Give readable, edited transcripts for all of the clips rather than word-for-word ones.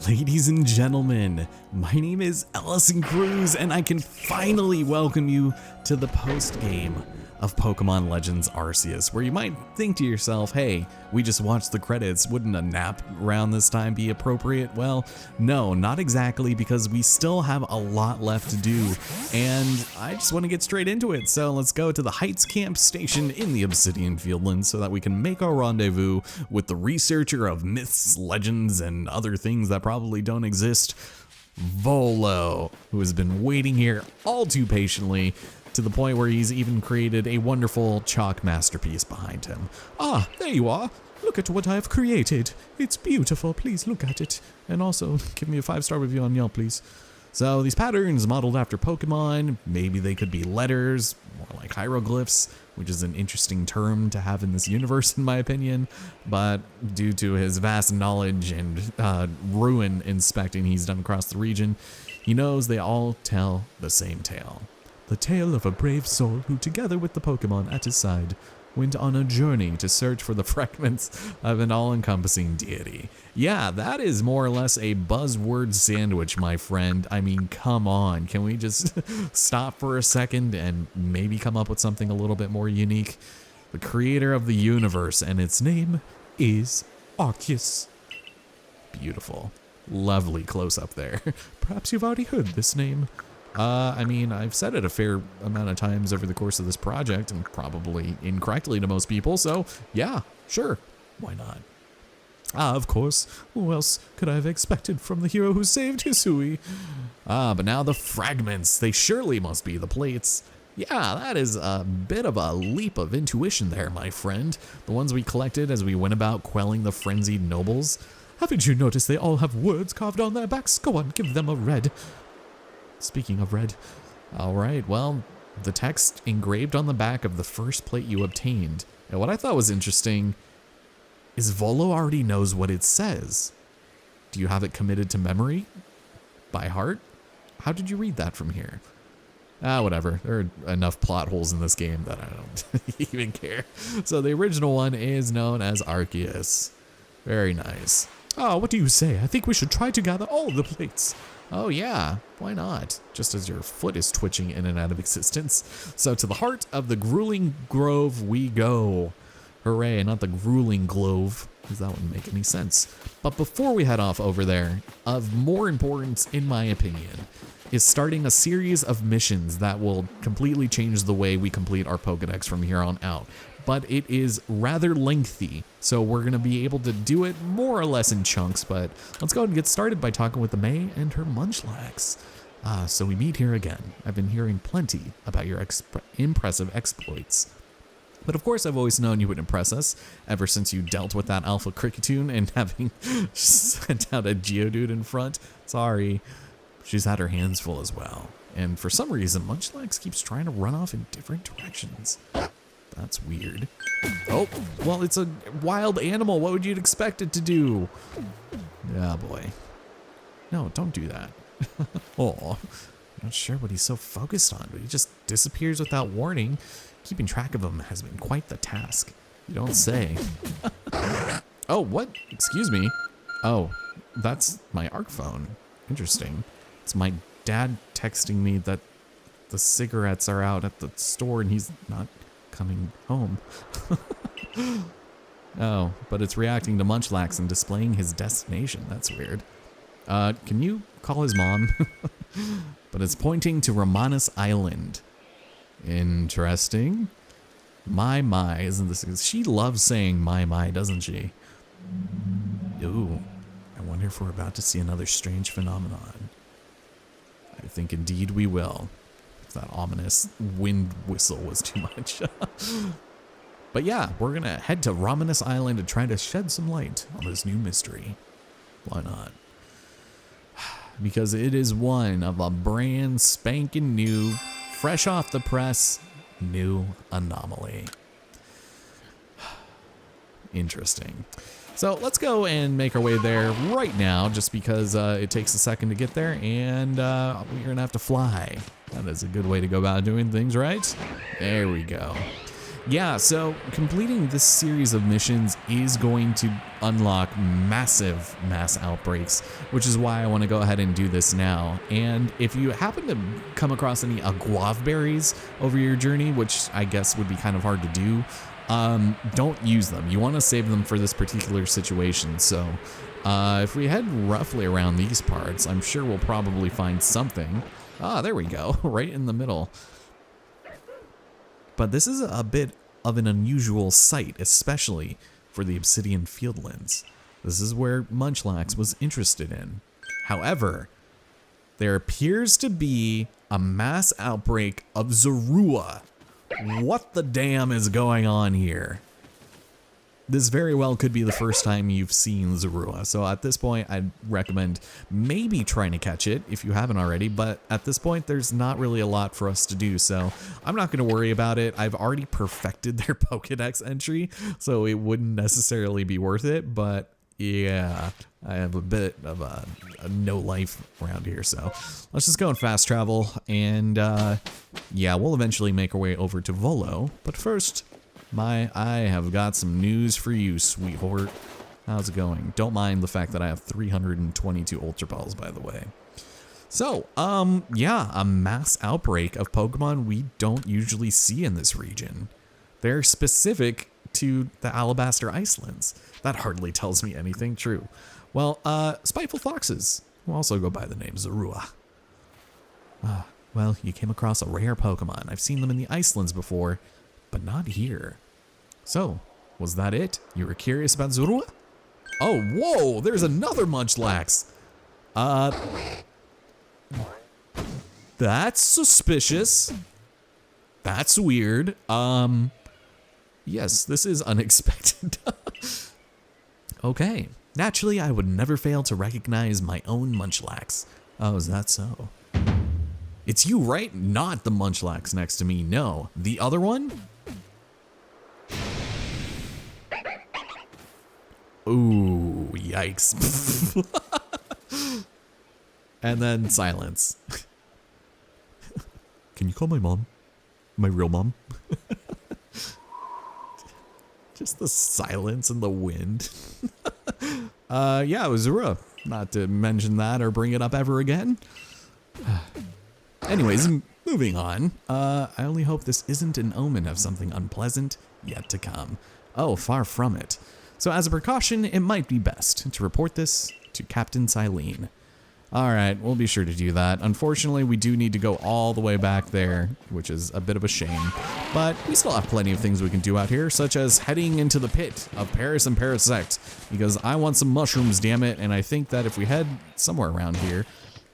Ladies and gentlemen, my name is Ellison Cruz, and I can finally welcome you to the post-game of Pokemon Legends Arceus, where you might think to yourself, hey, we just watched the credits, wouldn't a nap around this time be appropriate? Well, no, not exactly, because we still have a lot left to do, and I just want to get straight into it. So let's go to the Heights Camp Station in the Obsidian Fieldlands so that we can make our rendezvous with the researcher of myths, legends, and other things that probably don't exist, Volo, who has been waiting here all too patiently, to the point where he's even created a wonderful chalk masterpiece behind him. Ah, there you are. Look at what I have created. It's beautiful. Please look at it. And also, give me a 5-star review on Yelp, please. So these patterns modeled after Pokemon, maybe they could be letters, more like hieroglyphs, which is an interesting term to have in this universe, in my opinion. But due to his vast knowledge and ruin inspecting he's done across the region, he knows they all tell the same tale. The tale of a brave soul who, together with the Pokemon at his side, went on a journey to search for the fragments of an all-encompassing deity. Yeah, that is more or less a buzzword sandwich, my friend. I mean, come on. Can we just stop for a second and maybe come up with something a little bit more unique? The creator of the universe, and its name is Arceus. Beautiful. Lovely close-up there. Perhaps you've already heard this name. I mean, I've said it a fair amount of times over the course of this project, and probably incorrectly to most people, so yeah, sure, why not? Ah, of course, who else could I have expected from the hero who saved Hisui? Ah, but now the fragments, they surely must be the plates. Yeah, that is a bit of a leap of intuition there, my friend. The ones we collected as we went about quelling the frenzied nobles. Haven't you noticed they all have words carved on their backs? Go on, give them a read. Speaking of red, all right, well, the text engraved on the back of the first plate you obtained. And what I thought was interesting is Volo already knows what it says. Do you have it committed to memory? By heart? How did you read that from here? Ah, whatever. There are enough plot holes in this game that I don't even care. So the original one is known as Arceus. Very nice. Oh, what do you say? I think we should try to gather all the plates. Oh yeah, why not? Just as your foot is twitching in and out of existence. So to the heart of the grueling grove we go. Hooray, not the grueling glove, because that wouldn't make any sense. But before we head off over there, of more importance, in my opinion, is starting a series of missions that will completely change the way we complete our Pokedex from here on out. But it is rather lengthy, so we're going to be able to do it more or less in chunks, but let's go ahead and get started by talking with the May and her Munchlax. So we meet here again. I've been hearing plenty about your impressive exploits. But of course, I've always known you would impress us, ever since you dealt with that Alpha Cricketune and having sent out a Geodude in front. Sorry, she's had her hands full as well. And for some reason, Munchlax keeps trying to run off in different directions. That's weird. Oh, well, it's a wild animal. What would you expect it to do? Yeah, boy. No, don't do that. Oh, not sure what he's so focused on, but he just disappears without warning. Keeping track of him has been quite the task. You don't say. Oh, what? Excuse me. Oh, that's my ARC phone. Interesting. It's my dad texting me that the cigarettes are out at the store and he's not coming home. Oh, but it's reacting to Munchlax and displaying his destination. That's weird. Can you call his mom? But it's pointing to Romanus Island. Interesting. My, isn't this? She loves saying my, doesn't she? Ooh, I wonder if we're about to see another strange phenomenon. I think indeed we will. That ominous wind whistle was too much. But yeah, we're gonna head to Romanus Island to try to shed some light on this new mystery. Why not? Because it is one of a brand spanking new, fresh off the press, new Anomaly. Interesting. So let's go and make our way there right now, just because it takes a second to get there, and we're gonna have to fly. That is a good way to go about doing things, right? There we go. Yeah, so completing this series of missions is going to unlock massive mass outbreaks, which is why I want to go ahead and do this now. And if you happen to come across any guava berries over your journey, which I guess would be kind of hard to do, don't use them. You want to save them for this particular situation. So if we head roughly around these parts, I'm sure we'll probably find something. Ah, there we go, right in the middle. But this is a bit of an unusual sight, especially for the obsidian fieldlands. This is where Munchlax was interested in. However, there appears to be a mass outbreak of Zorua. What the damn is going on here? This very well could be the first time you've seen Zorua, so at this point I'd recommend maybe trying to catch it if you haven't already, but at this point there's not really a lot for us to do, so I'm not going to worry about it. I've already perfected their Pokédex entry, so it wouldn't necessarily be worth it, but yeah, I have a bit of a no life around here, so let's just go and fast travel, and yeah, we'll eventually make our way over to Volo, but first, I have got some news for you, sweetheart. How's it going? Don't mind the fact that I have 322 Ultra Balls, by the way. So, yeah, a mass outbreak of Pokemon we don't usually see in this region. They're specific to the Alabaster Icelands. That hardly tells me anything true. Well, spiteful foxes, who also go by the name Zorua. Well, you came across a rare Pokemon. I've seen them in the Icelands before, but not here. So, was that it? You were curious about Zorua? Oh, whoa, there's another Munchlax. That's suspicious. That's weird. Yes, this is unexpected. Okay. Naturally, I would never fail to recognize my own Munchlax. Oh, is that so? It's you, right? Not the Munchlax next to me, no. The other one? Ooh, yikes. And then silence. Can you call my mom? My real mom? Just the silence and the wind. Yeah, it was Zorua. Not to mention that or bring it up ever again. Anyways, moving on. I only hope this isn't an omen of something unpleasant yet to come. Oh, far from it. So as a precaution, it might be best to report this to Captain Silene. Alright, we'll be sure to do that. Unfortunately, we do need to go all the way back there, which is a bit of a shame. But we still have plenty of things we can do out here, such as heading into the pit of Paris and Parasect, because I want some mushrooms, damn it, and I think that if we head somewhere around here,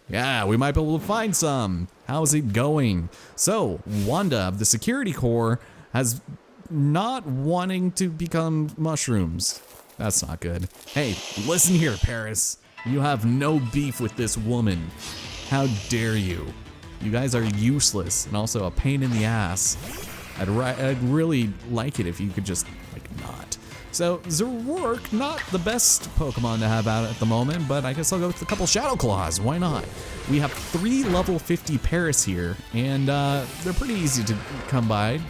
yeah, we might be able to find some. How's it going? So, Wanda of the Security Corps has not wanting to become mushrooms. That's not good. Hey, listen here, Paris. You have no beef with this woman. How dare you? You guys are useless and also a pain in the ass. I'd really like it if you could just, like, not. So, Zoroark, not the best Pokemon to have out at the moment, but I guess I'll go with a couple Shadow Claws. Why not? We have 3 level 50 Paris here, and they're pretty easy to come by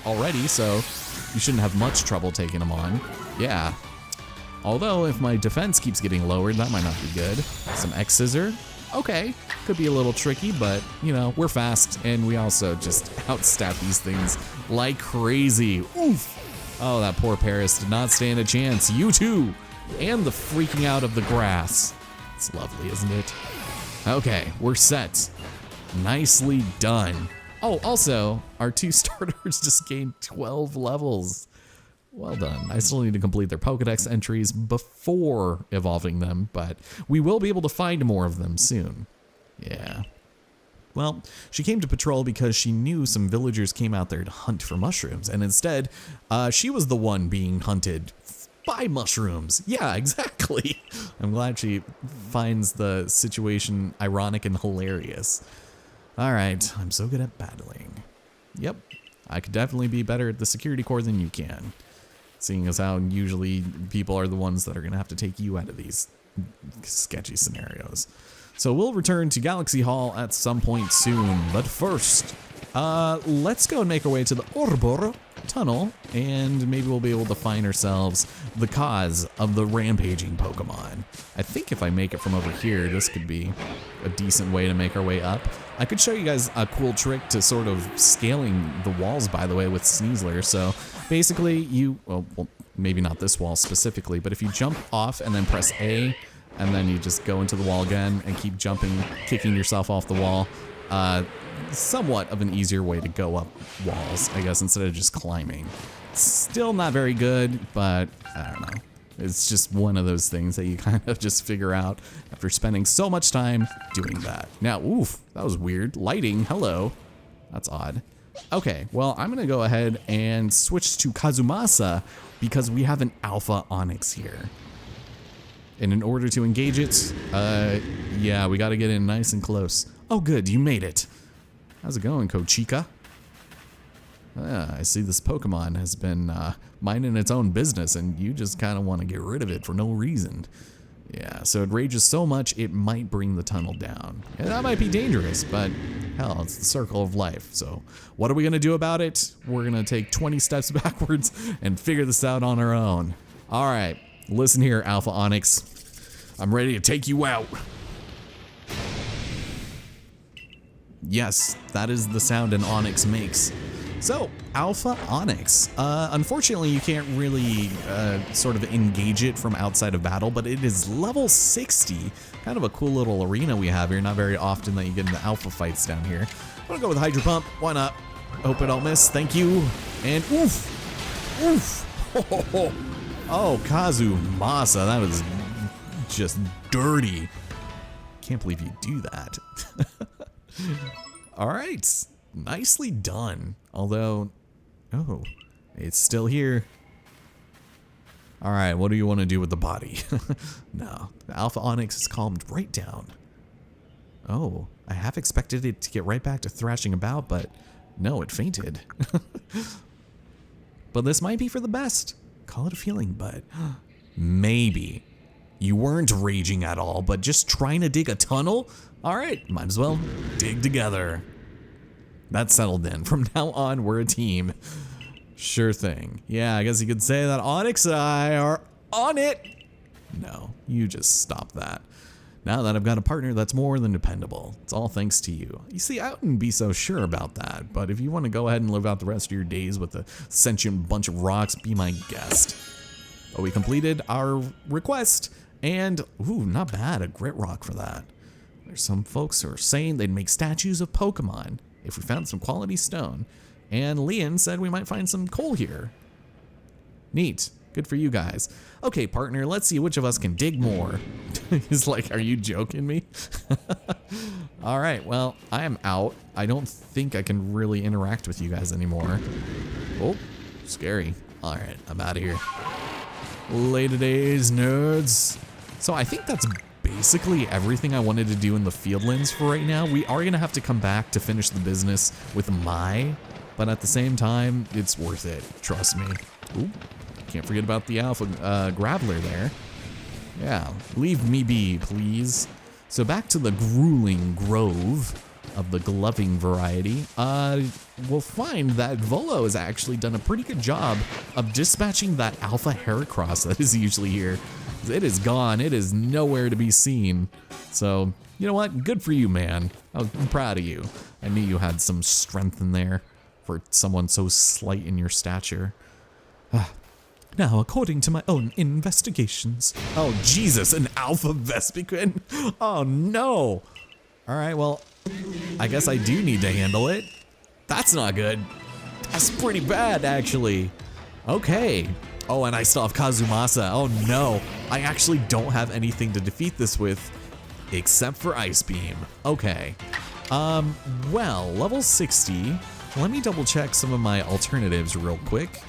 already, so you shouldn't have much trouble taking them on. Yeah. Although, if my defense keeps getting lowered, that might not be good. Some X-Scissor. Okay, could be a little tricky, but, you know, we're fast, and we also just outstat these things like crazy. Oof! Oh, that poor Paris did not stand a chance. You too! And the freaking out of the grass. It's lovely, isn't it? Okay, we're set. Nicely done. Oh, also, our 2 starters just gained 12 levels. Well done. I still need to complete their Pokédex entries before evolving them, but we will be able to find more of them soon. Yeah. Well, she came to patrol because she knew some villagers came out there to hunt for mushrooms, and instead, she was the one being hunted by mushrooms. Yeah, exactly. I'm glad she finds the situation ironic and hilarious. All right, I'm so good at battling. Yep, I could definitely be better at the Security Corps than you can. Seeing as how usually people are the ones that are going to have to take you out of these sketchy scenarios. So we'll return to Galaxy Hall at some point soon, but first, let's go and make our way to the Orbor tunnel, and maybe we'll be able to find ourselves the cause of the rampaging Pokemon. I think if I make it from over here, this could be a decent way to make our way up. I could show you guys a cool trick to sort of scaling the walls, by the way, with Sneasler. So basically you, well, maybe not this wall specifically, but if you jump off and then press A, and then you just go into the wall again and keep jumping, kicking yourself off the wall, somewhat of an easier way to go up walls, I guess, instead of just climbing. Still not very good, but I don't know. It's just one of those things that you kind of just figure out after spending so much time doing that. Now, oof, that was weird. Lighting, hello. That's odd. Okay, well, I'm gonna go ahead and switch to Kazumasa because we have an Alpha Onyx here. And in order to engage it, yeah, we gotta get in nice and close. Oh good, you made it. How's it going, Kochika? I see this Pokemon has been minding its own business and you just kind of want to get rid of it for no reason. Yeah, so it rages so much it might bring the tunnel down. And that might be dangerous, but hell, it's the circle of life. So what are we gonna do about it? We're gonna take 20 steps backwards and figure this out on our own. All right, listen here, Alpha Onyx. I'm ready to take you out. Yes, that is the sound an Onyx makes. So, Alpha Onyx. Unfortunately, you can't really sort of engage it from outside of battle, but it is level 60. Kind of a cool little arena we have here. Not very often that you get into alpha fights down here. I'm gonna go with Hydro Pump. Why not? Hope I don't miss. Thank you. And oof. Oof. Oh, Kazumasa. That was just dirty. Can't believe you do that. All right. Nicely done. Although, oh, it's still here. All right, what do you want to do with the body? No, the Alpha Onyx is calmed right down. Oh, I half expected it to get right back to thrashing about, but no, it fainted. But this might be for the best. Call it a feeling, but maybe. You weren't raging at all, but just trying to dig a tunnel? All right, might as well dig together. That's settled in. From now on, we're a team. Sure thing. Yeah, I guess you could say that Onyx and I are on it. No, you just stop that. Now that I've got a partner that's more than dependable, it's all thanks to you. You see, I wouldn't be so sure about that, but if you want to go ahead and live out the rest of your days with a sentient bunch of rocks, be my guest. But we completed our request, and ooh, not bad, a grit rock for that. There's some folks who are saying they'd make statues of Pokemon if we found some quality stone, and Leon said we might find some coal here. Neat. Good for you guys. Okay, partner, let's see which of us can dig more. He's like, are you joking me? All right, well, I am out. I don't think I can really interact with you guys anymore. Oh, scary. All right, I'm out of here. Later days, nerds. So I think that's basically everything I wanted to do in the Fieldlands for right now. We are gonna have to come back to finish the business with Mai, but at the same time, it's worth it, trust me. Ooh, can't forget about the Alpha Graveler there. Yeah, leave me be, please. So back to the grueling grove of the gloving variety. We'll find that Volo has actually done a pretty good job of dispatching that Alpha Heracross that is usually here. It is gone. It is nowhere to be seen. So, you know what? Good for you, man. I'm proud of you. I knew you had some strength in there for someone so slight in your stature. Now, according to my own investigations. Oh, Jesus, an Alpha Vespiquen? Oh, no. All right, well, I guess I do need to handle it. That's not good. That's pretty bad, actually. Okay. Oh, and I still have Kazumasa. Oh no, I actually don't have anything to defeat this with except for Ice Beam. Okay. Well, level 60. Let me double check some of my alternatives real quick.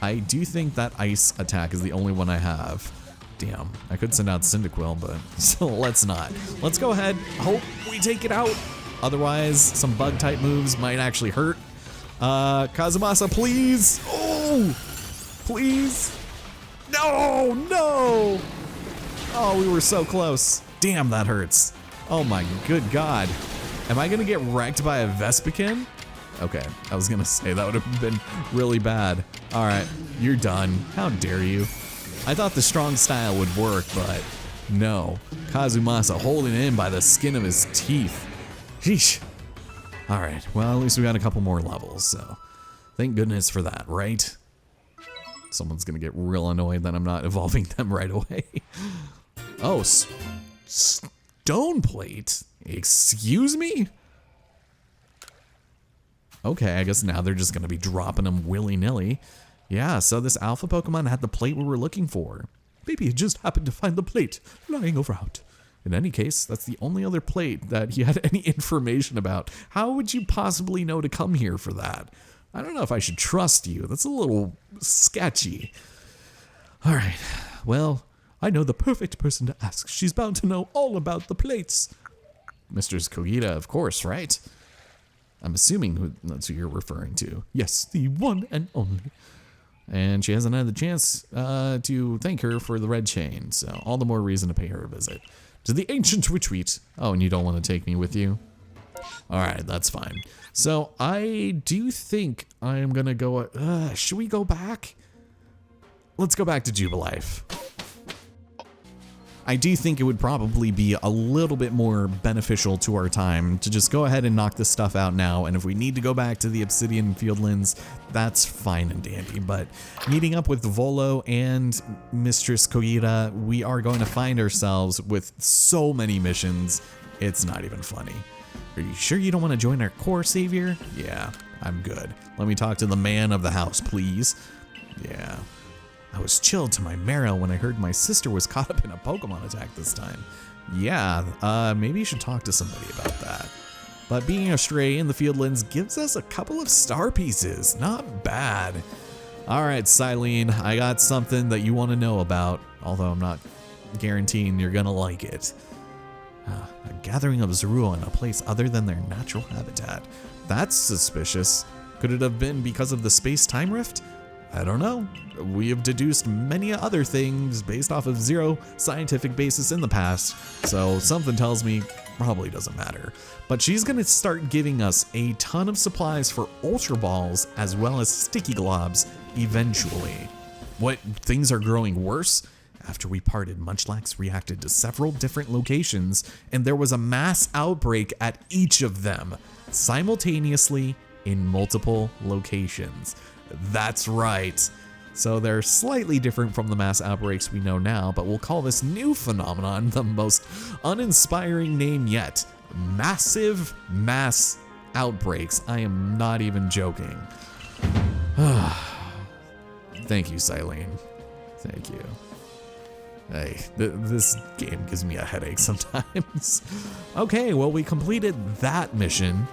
I do think that ice attack is the only one I have. Damn, I could send out Cyndaquil, but so let's not. Let's go ahead, hope we take it out. Otherwise, some bug type moves might actually hurt. Kazumasa, please. Oh, please. No, no. Oh, we were so close. Damn, that hurts. Oh my good God. Am I gonna get wrecked by a Vespiquen? Okay, I was gonna say that would have been really bad. All right, you're done. How dare you? I thought the strong style would work, but no. Kazumasa holding in by the skin of his teeth. Sheesh. All right, well, at least we got a couple more levels, so thank goodness for that, right? Someone's gonna get real annoyed that I'm not evolving them right away. Oh, stone plate? Excuse me? Okay, I guess now they're just gonna be dropping them willy-nilly. Yeah, so this alpha Pokemon had the plate we were looking for. Maybe it just happened to find the plate lying over out. In any case, that's the only other plate that he had any information about. How would you possibly know to come here for that? I don't know if I should trust you. That's a little sketchy. All right, well, I know the perfect person to ask. She's bound to know all about the plates. Mistress Kogita, of course, right? I'm assuming that's who you're referring to. Yes, the one and only. And she hasn't had the chance to thank her for the red chain, so all the more reason to pay her a visit. To the ancient retreat. Oh, and you don't want to take me with you? All right, that's fine. So I do think I'm gonna go, should we go back? Let's go back to Jubilife. I do think it would probably be a little bit more beneficial to our time to just go ahead and knock this stuff out now, and if we need to go back to the Obsidian Fieldlands, that's fine and dandy, but meeting up with Volo and Mistress Kogita, we are going to find ourselves with so many missions, it's not even funny. Are you sure you don't want to join our core savior? Yeah, I'm good. Let me talk to the man of the house, please. Yeah. I was chilled to my marrow when I heard my sister was caught up in a Pokemon attack this time. Yeah, maybe you should talk to somebody about that. But being a stray in the Fieldlands gives us a couple of star pieces. Not bad. All right, Silene, I got something that you want to know about, although I'm not guaranteeing you're gonna like it. A gathering of Zorua in a place other than their natural habitat. That's suspicious. Could it have been because of the space-time rift? I don't know. We have deduced many other things based off of zero scientific basis in the past, so something tells me probably doesn't matter. But she's gonna start giving us a ton of supplies for Ultra Balls as well as Sticky Globs eventually. What, things are growing worse? After we parted, Munchlax reacted to several different locations, and there was a mass outbreak at each of them, simultaneously in multiple locations. That's right. So they're slightly different from the mass outbreaks we know now, but we'll call this new phenomenon the most uninspiring name yet. Massive mass outbreaks. I am not even joking. Thank you, Silene. Thank you. Hey, this game gives me a headache sometimes. Okay, well, we completed that mission.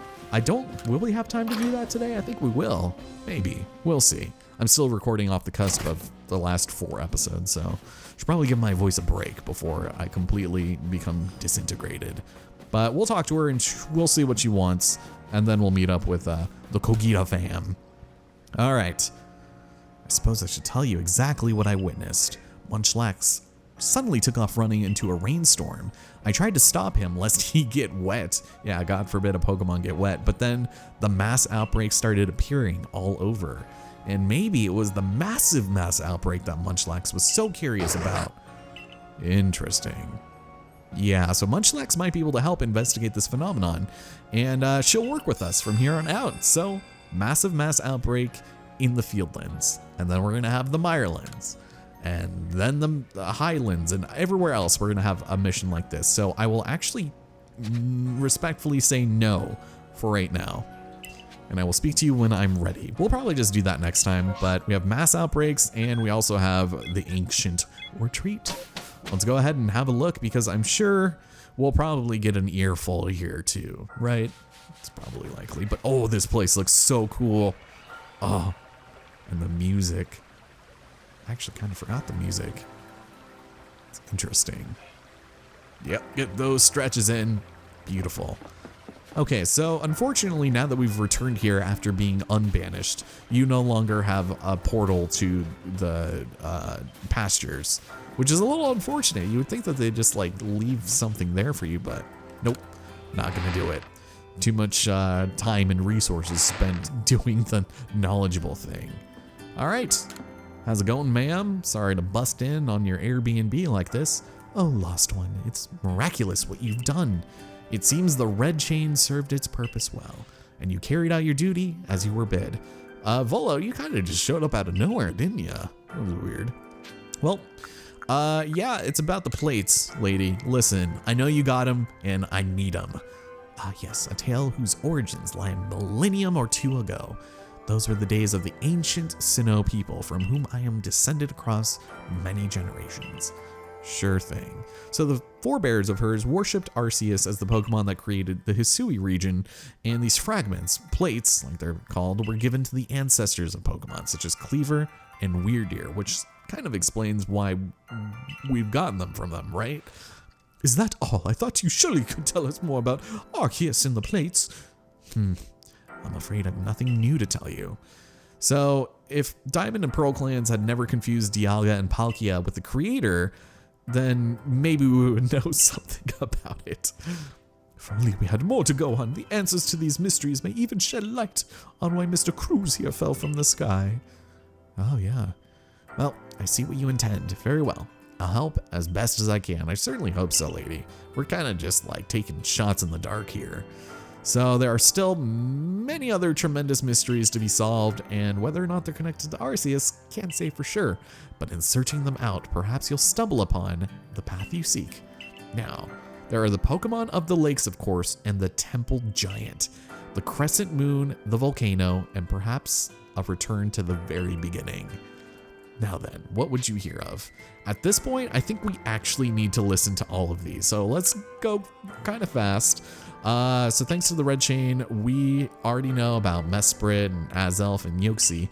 Will we have time to do that today? I think we will. Maybe. We'll see. I'm still recording off the cusp of the last 4 episodes, so I should probably give my voice a break before I completely become disintegrated. But we'll talk to her and we'll see what she wants, and then we'll meet up with the Kogita fam. All right. I suppose I should tell you exactly what I witnessed. Munchlax suddenly took off running into a rainstorm. I tried to stop him lest he get wet. Yeah, God forbid a Pokemon get wet, but then the mass outbreak started appearing all over. And maybe it was the massive mass outbreak that Munchlax was so curious about. Interesting. Yeah, so Munchlax might be able to help investigate this phenomenon, and she'll work with us from here on out. So, massive mass outbreak in the Fieldlands, and then we're gonna have the Mirelands, and then the Highlands, and everywhere else we're gonna have a mission like this. So I will actually respectfully say no for right now, and I will speak to you when I'm ready. We'll probably just do that next time, but we have mass outbreaks, and we also have the ancient retreat. Let's go ahead and have a look, because I'm sure we'll probably get an earful here too, right? It's probably likely, but oh, this place looks so cool. Oh, and the music. I actually kind of forgot the music. It's interesting. Yep, get those stretches in. Beautiful. Okay, so unfortunately, now that we've returned here after being unbanished, you no longer have a portal to the pastures, which is a little unfortunate. You would think that they'd just like leave something there for you, but nope, not gonna do it. Too much time and resources spent doing the knowledgeable thing. All right. How's it going, ma'am? Sorry to bust in on your Airbnb like this. Oh, lost one, it's miraculous what you've done. It seems the red chain served its purpose well, and you carried out your duty as you were bid. Volo, you kind of just showed up out of nowhere, didn't you? That was weird. Well, yeah, it's about the plates, lady. Listen, I know you got them, and I need them. Ah, yes, a tale whose origins lie a millennium or two ago. Those were the days of the ancient Sinnoh people from whom I am descended across many generations. Sure thing. So the forebears of hers worshipped Arceus as the Pokemon that created the Hisui region, and these fragments, plates, like they're called, were given to the ancestors of Pokemon, such as Cleaver and Weirdeer, which kind of explains why we've gotten them from them, right? Is that all? I thought you surely could tell us more about Arceus and the plates. I'm afraid I've nothing new to tell you. So, if Diamond and Pearl clans had never confused Dialga and Palkia with the creator, then maybe we would know something about it. If only we had more to go on. The answers to these mysteries may even shed light on why Mr. Cruz here fell from the sky. Oh, yeah. Well, I see what you intend. Very well. I'll help as best as I can. I certainly hope so, lady. We're kind of just like taking shots in the dark here. So there are still many other tremendous mysteries to be solved, and whether or not they're connected to Arceus, can't say for sure. But in searching them out, perhaps you'll stumble upon the path you seek. Now, there are the Pokemon of the lakes, of course, and the Temple Giant, the Crescent Moon, the Volcano, and perhaps a return to the very beginning. Now then, what would you hear of? At this point, I think we actually need to listen to all of these, so let's go kind of fast. So thanks to the red chain, we already know about Mesprit and Azelf and Yoxi.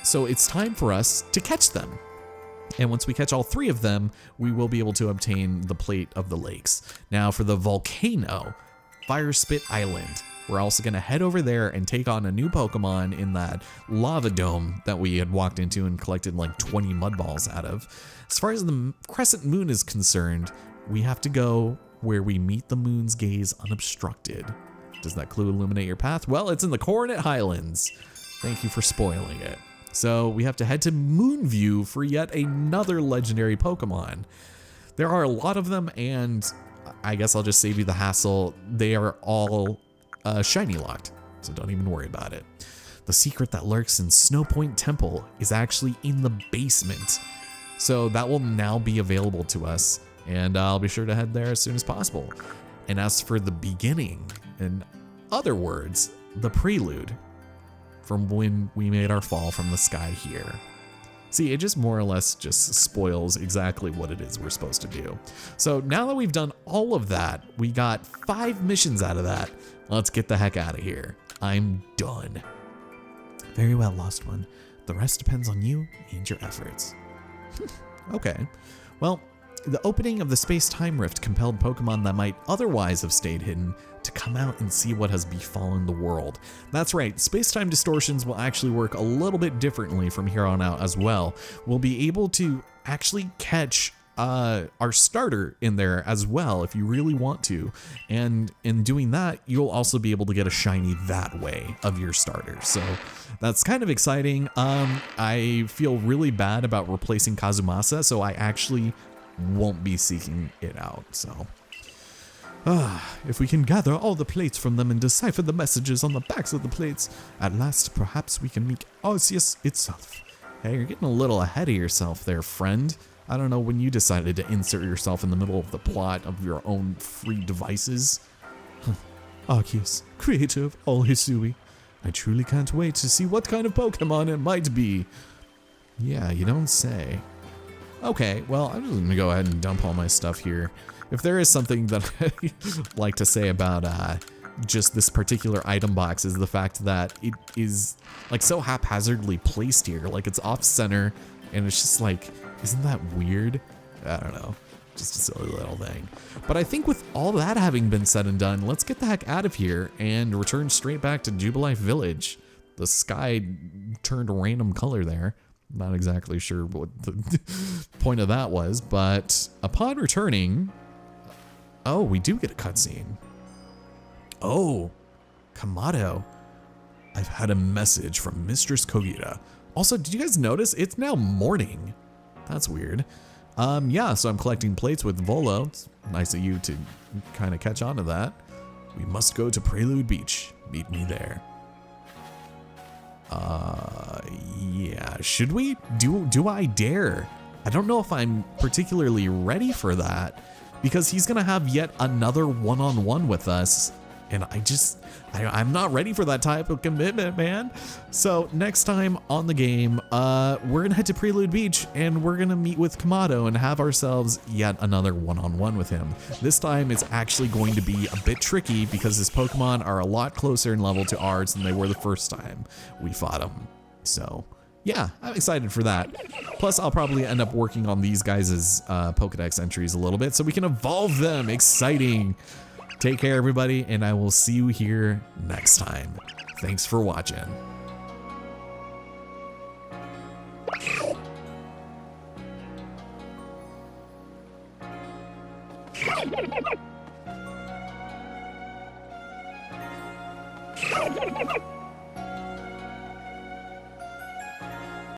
So it's time for us to catch them. And once we catch all three of them, we will be able to obtain the Plate of the Lakes. Now for the Volcano, Firespit Island. We're also going to head over there and take on a new Pokemon in that lava dome that we had walked into and collected like 20 mud balls out of. As far as the Crescent Moon is concerned, we have to go where we meet the moon's gaze unobstructed. Does that clue illuminate your path? Well, it's in the Coronet Highlands. Thank you for spoiling it. So we have to head to Moonview for yet another legendary Pokemon. There are a lot of them, and I guess I'll just save you the hassle. They are all shiny locked, so don't even worry about it. The secret that lurks in Snowpoint Temple is actually in the basement. So that will now be available to us, and I'll be sure to head there as soon as possible. And as for the beginning, in other words, the prelude from when we made our fall from the sky here. See, it just more or less just spoils exactly what it is we're supposed to do. So now that we've done all of that, we got 5 missions out of that. Let's get the heck out of here. I'm done. Very well, Lost One. The rest depends on you and your efforts. Okay. Well, the opening of the space-time rift compelled Pokemon that might otherwise have stayed hidden to come out and see what has befallen the world. That's right, space-time distortions will actually work a little bit differently from here on out as well. We'll be able to actually catch our starter in there as well if you really want to, and in doing that you'll also be able to get a shiny that way of your starter, so that's kind of exciting. I feel really bad about replacing Kazumasa, so I actually won't be seeking it out. So if we can gather all the plates from them and decipher the messages on the backs of the plates, at last perhaps we can meet Arceus itself. Hey, you're getting a little ahead of yourself there, friend. I don't know when you decided to insert yourself in the middle of the plot of your own free devices. Arceus, creator of all Hisui. I truly can't wait to see what kind of Pokemon it might be. Yeah, you don't say. Okay, well, I'm just gonna go ahead and dump all my stuff here. If there is something that I'd like to say about just this particular item box is the fact that it is like so haphazardly placed here. Like it's off center and it's just like, isn't that weird? I don't know, just a silly little thing. But I think with all that having been said and done, let's get the heck out of here and return straight back to Jubilife Village. The sky turned a random color there. Not exactly sure what the point of that was, but upon returning, oh, we do get a cutscene. Oh, Kamado. I've had a message from Mistress Kogita. Also, did you guys notice it's now morning? That's weird. Yeah, so I'm collecting plates with Volo. It's nice of you to kind of catch on to that. We must go to Prelude Beach. Meet me there. Yeah, should we? Do I dare? I don't know if I'm particularly ready for that because he's gonna have yet another one-on-one with us. And I'm not ready for that type of commitment, man. So next time on the game, we're gonna head to Prelude Beach and we're gonna meet with Kamado and have ourselves yet another one-on-one with him. This time it's actually going to be a bit tricky because his Pokemon are a lot closer in level to ours than they were the first time we fought him. So yeah, I'm excited for that. Plus, I'll probably end up working on these guys' Pokedex entries a little bit so we can evolve them. Exciting. Take care, everybody, and I will see you here next time. Thanks for watching. You